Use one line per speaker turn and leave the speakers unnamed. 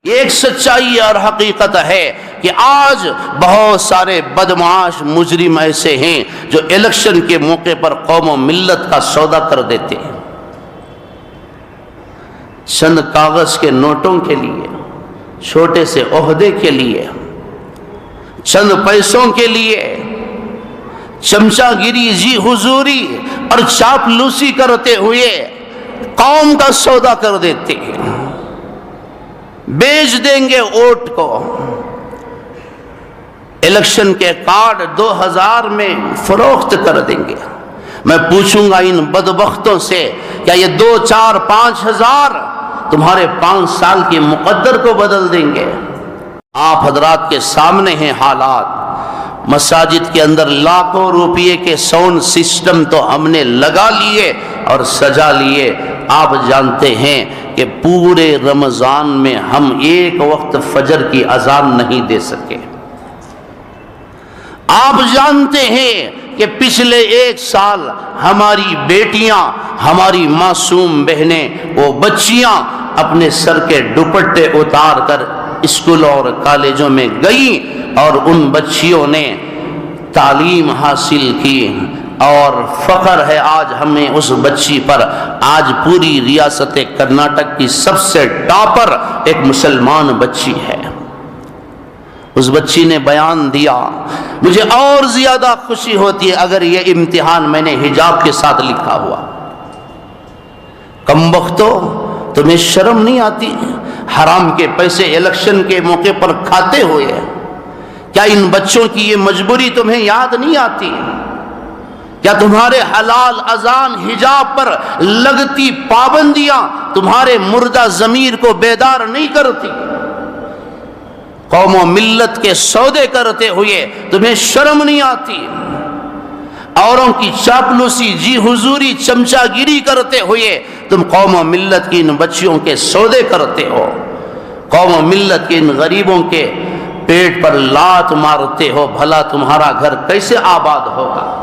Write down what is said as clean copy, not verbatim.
ایک سچائی اور حقیقت ہے کہ آج بہت سارے بدمعاش مجرم ایسے ہیں جو الیکشن کے موقع پر قوم و ملت کا سودا کر دیتے ہیں، چند کاغذ کے نوٹوں کے لیے، چھوٹے سے عہدے کے لیے، چند پیسوں کے لیے چمچا گیری، جی حضوری اور چاپلوسی کرتے ہوئے قوم کا سودا کر دیتے ہیں، بیچ دیں گے ووٹ کو۔ الیکشن کے کارڈ 2000 میں فروخت کر دیں گے۔ میں پوچھوں گا ان بدبختوں سے، کیا یہ 2، 4، 5 ہزار تمہارے 5 سال کے مقدر کو بدل دیں گے؟ آپ حضرات کے سامنے ہیں حالات۔ مساجد کے اندر لاکھوں روپے کے ساؤنڈ سسٹم تو ہم نے لگا لیے اور سجا لیے۔ آپ جانتے ہیں کہ پورے رمضان میں ہم ایک وقت فجر کی اذان نہیں دے سکے۔ آپ جانتے ہیں کہ پچھلے 1 سال ہماری بیٹیاں، ہماری معصوم بہنیں، وہ بچیاں اپنے سر کے دوپٹے اتار کر اسکولوں اور کالجوں میں گئیں اور ان بچیوں نے تعلیم حاصل کی، اور فخر ہے آج ہمیں اس بچی پر۔ آج پوری ریاست کرناٹک کی سب سے ٹاپر ایک مسلمان بچی ہے۔ اس بچی نے بیان دیا، مجھے اور زیادہ خوشی ہوتی ہے اگر یہ امتحان میں نے حجاب کے ساتھ لکھا ہوا۔ کم بختو، تمہیں شرم نہیں آتی حرام کے پیسے الیکشن کے موقع پر کھاتے ہوئے؟ کیا ان بچوں کی یہ مجبوری تمہیں یاد نہیں آتی؟ کیا تمہارے حلال اذان حجاب پر لگتی پابندیاں تمہارے مردہ ضمیر کو بیدار نہیں کرتی؟ قوم و ملت کے سودے کرتے ہوئے تمہیں شرم نہیں آتی؟ اوروں کی چاپلوسی، جی حضوری، چمچا گیری کرتے ہوئے تم قوم و ملت کی ان بچیوں کے سودے کرتے ہو، قوم و ملت کے ان غریبوں کے پیٹ پر لات مارتے ہو۔ بھلا تمہارا گھر کیسے آباد ہوگا؟